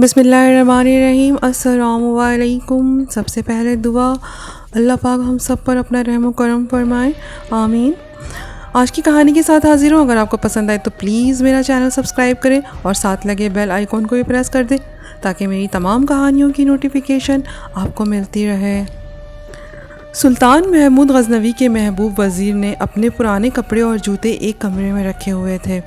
بسم اللہ الرحمن الرحیم۔ السلام علیکم۔ سب سے پہلے دعا اللہ پاک ہم سب پر اپنا رحم و کرم فرمائے، آمین۔ آج کی کہانی کے ساتھ حاضر ہوں۔ اگر آپ کو پسند آئے تو پلیز میرا چینل سبسکرائب کریں اور ساتھ لگے بیل آئیکن کو بھی پریس کر دیں تاکہ میری تمام کہانیوں کی نوٹیفیکیشن آپ کو ملتی رہے۔ سلطان محمود غزنوی کے محبوب وزیر نے اپنے پرانے کپڑے اور جوتے ایک کمرے میں رکھے ہوئے تھے۔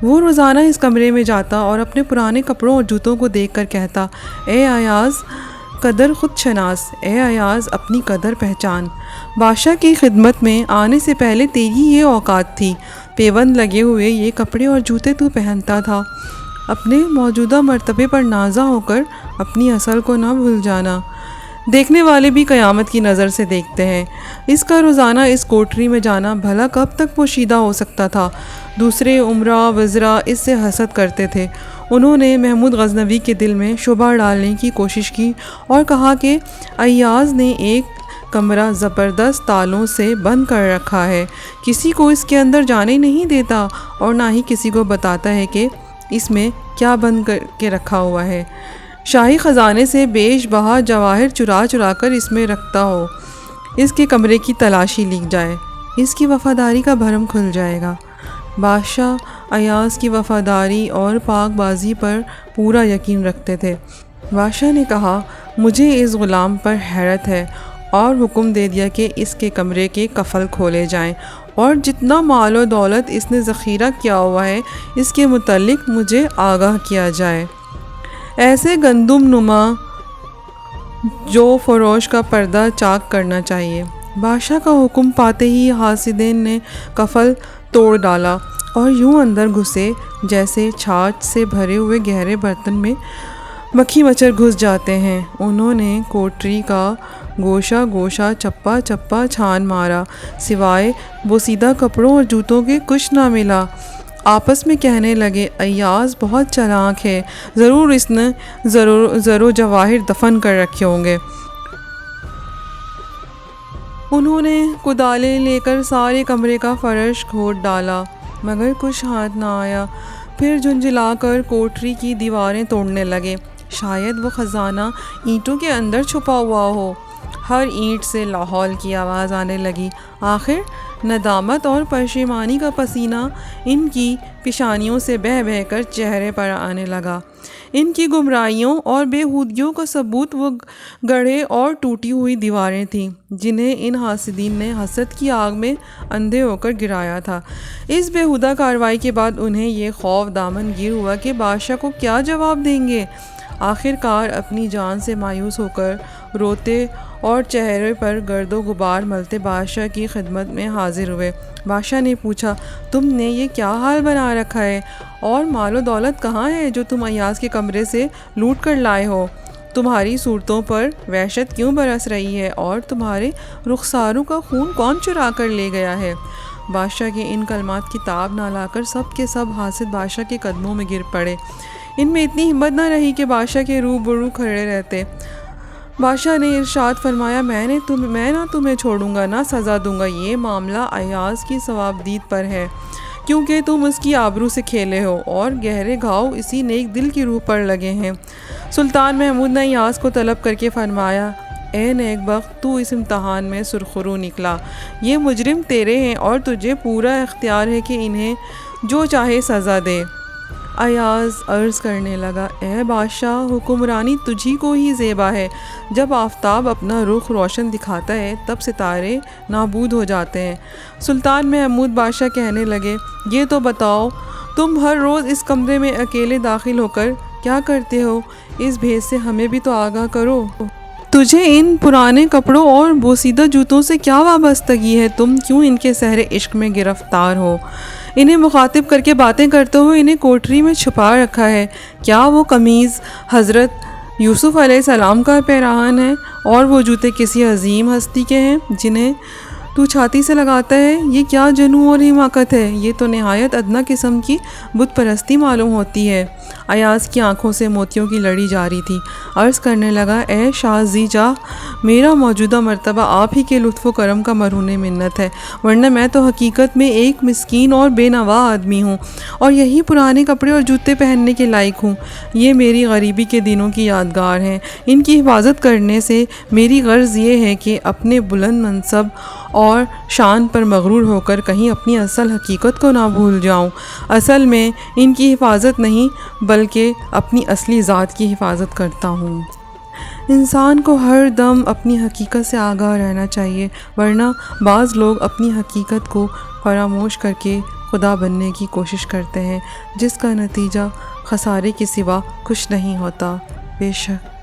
وہ روزانہ اس کمرے میں جاتا اور اپنے پرانے کپڑوں اور جوتوں کو دیکھ کر کہتا، اے ایاز قدر خود شناس، اے ایاز اپنی قدر پہچان۔ بادشاہ کی خدمت میں آنے سے پہلے تیری یہ اوقات تھی، پیوند لگے ہوئے یہ کپڑے اور جوتے تو پہنتا تھا۔ اپنے موجودہ مرتبے پر نازا ہو کر اپنی اصل کو نہ بھول جانا۔ دیکھنے والے بھی قیامت کی نظر سے دیکھتے ہیں۔ اس کا روزانہ اس کوٹری میں جانا بھلا کب تک پوشیدہ ہو سکتا تھا؟ دوسرے امراء وزراء اس سے حسد کرتے تھے۔ انہوں نے محمود غزنوی کے دل میں شبہ ڈالنے کی کوشش کی اور کہا کہ ایاز نے ایک کمرہ زبردست تالوں سے بند کر رکھا ہے، کسی کو اس کے اندر جانے نہیں دیتا اور نہ ہی کسی کو بتاتا ہے کہ اس میں کیا بند کر کے رکھا ہوا ہے۔ شاہی خزانے سے بیش بہا جواہر چرا چرا کر اس میں رکھتا ہو۔ اس کے کمرے کی تلاشی لی جائے، اس کی وفاداری کا بھرم کھل جائے گا۔ بادشاہ ایاز کی وفاداری اور پاک بازی پر پورا یقین رکھتے تھے۔ بادشاہ نے کہا، مجھے اس غلام پر حیرت ہے، اور حکم دے دیا کہ اس کے کمرے کے قفل کھولے جائیں اور جتنا مال و دولت اس نے ذخیرہ کیا ہوا ہے اس کے متعلق مجھے آگاہ کیا جائے۔ ایسے گندم نما جو فروش کا پردہ چاک کرنا چاہیے۔ بادشاہ کا حکم پاتے ہی حاسدین نے قفل توڑ ڈالا اور یوں اندر گھسے جیسے چھاچھ سے بھرے ہوئے گہرے برتن میں مکھی مچھر گھس جاتے ہیں۔ انہوں نے کوٹری کا گوشہ گوشہ چپا چپا چھان مارا، سوائے بوسیدہ کپڑوں اور جوتوں کے کچھ نہ ملا۔ آپس میں کہنے لگے، ایاز بہت چالاک ہے، ضرور اس نے زر و جواہر دفن کر رکھے ہوں گے۔ انہوں نے کدالیں لے کر سارے کمرے کا فرش کھود ڈالا مگر کچھ ہاتھ نہ آیا۔ پھر جھنجھلا کر کوٹری کی دیواریں توڑنے لگے، شاید وہ خزانہ اینٹوں کے اندر چھپا ہوا ہو۔ ہر اینٹ سے لاحول کی آواز آنے لگی۔ آخر ندامت اور پشیمانی کا پسینہ ان کی پیشانیوں سے بہہ بہہ کر چہرے پر آنے لگا۔ ان کی گمراہیوں اور بے ہودگیوں کا ثبوت وہ گڑھے اور ٹوٹی ہوئی دیواریں تھیں جنہیں ان حاسدین نے حسد کی آگ میں اندھے ہو کر گرایا تھا۔ اس بےہودہ کارروائی کے بعد انہیں یہ خوف دامن گیر ہوا کہ بادشاہ کو کیا جواب دیں گے۔ آخر کار اپنی جان سے مایوس ہو کر روتے اور چہرے پر گرد و غبار ملتے بادشاہ کی خدمت میں حاضر ہوئے۔ بادشاہ نے پوچھا، تم نے یہ کیا حال بنا رکھا ہے اور مال و دولت کہاں ہے جو تم ایاز کے کمرے سے لوٹ کر لائے ہو؟ تمہاری صورتوں پر وحشت کیوں برس رہی ہے اور تمہارے رخساروں کا خون کون چرا کر لے گیا ہے؟ بادشاہ کے ان کلمات کی تاب نہ لا کر سب کے سب حاسد بادشاہ کے قدموں میں گر پڑے۔ ان میں اتنی ہمت نہ رہی کہ بادشاہ کے روبرو کھڑے رہتے۔ بادشاہ نے ارشاد فرمایا، میں نہ تمہیں چھوڑوں گا نہ سزا دوں گا۔ یہ معاملہ ایاز کی ثوابدید پر ہے کیونکہ تم اس کی آبرو سے کھیلے ہو اور گہرے گھاؤ اسی نیک دل کی روح پر لگے ہیں۔ سلطان محمود نے ایاز کو طلب کر کے فرمایا، اے نیک بخت، تو اس امتحان میں سرخرو نکلا۔ یہ مجرم تیرے ہیں اور تجھے پورا اختیار ہے کہ انہیں جو چاہے سزا دے۔ ایاز عرض کرنے لگا، اے بادشاہ، حکمرانی تجھی کو ہی زیبا ہے۔ جب آفتاب اپنا رخ روشن دکھاتا ہے تب ستارے نابود ہو جاتے ہیں۔ سلطان محمود بادشاہ کہنے لگے، یہ تو بتاؤ تم ہر روز اس کمرے میں اکیلے داخل ہو کر کیا کرتے ہو؟ اس بھید سے ہمیں بھی تو آگاہ کرو۔ تجھے ان پرانے کپڑوں اور بوسیدہ جوتوں سے کیا وابستگی ہے؟ تم کیوں ان کے سحر عشق میں گرفتار ہو؟ انہیں مخاطب کر کے باتیں کرتے ہوئے انہیں کوٹری میں چھپا رکھا ہے۔ کیا وہ قمیض حضرت یوسف علیہ السلام کا پیراہن ہے اور وہ جوتے کسی عظیم ہستی کے ہیں جنہیں تو چھاتی سے لگاتا ہے؟ یہ کیا جنون اور حماقت ہے! یہ تو نہایت ادنیٰ قسم کی بت پرستی معلوم ہوتی ہے۔ ایاز کی آنکھوں سے موتیوں کی لڑی جاری تھی۔ عرض کرنے لگا، اے شاہ زی جاہ، میرا موجودہ مرتبہ آپ ہی کے لطف و کرم کا مرہون منت ہے، ورنہ میں تو حقیقت میں ایک مسکین اور بے نوا آدمی ہوں، اور یہی پرانے کپڑے اور جوتے پہننے کے لائق ہوں۔ یہ میری غریبی کے دنوں کی یادگار ہیں۔ ان کی حفاظت کرنے سے میری غرض یہ ہے کہ اپنے بلند منصب اور شان پر مغرور ہو کر کہیں اپنی اصل حقیقت کو نہ بھول جاؤں۔ اصل میں ان کی حفاظت نہیں بلکہ اپنی اصلی ذات کی حفاظت کرتا ہوں۔ انسان کو ہر دم اپنی حقیقت سے آگاہ رہنا چاہیے، ورنہ بعض لوگ اپنی حقیقت کو فراموش کر کے خدا بننے کی کوشش کرتے ہیں، جس کا نتیجہ خسارے کے سوا کچھ نہیں ہوتا۔ بے شک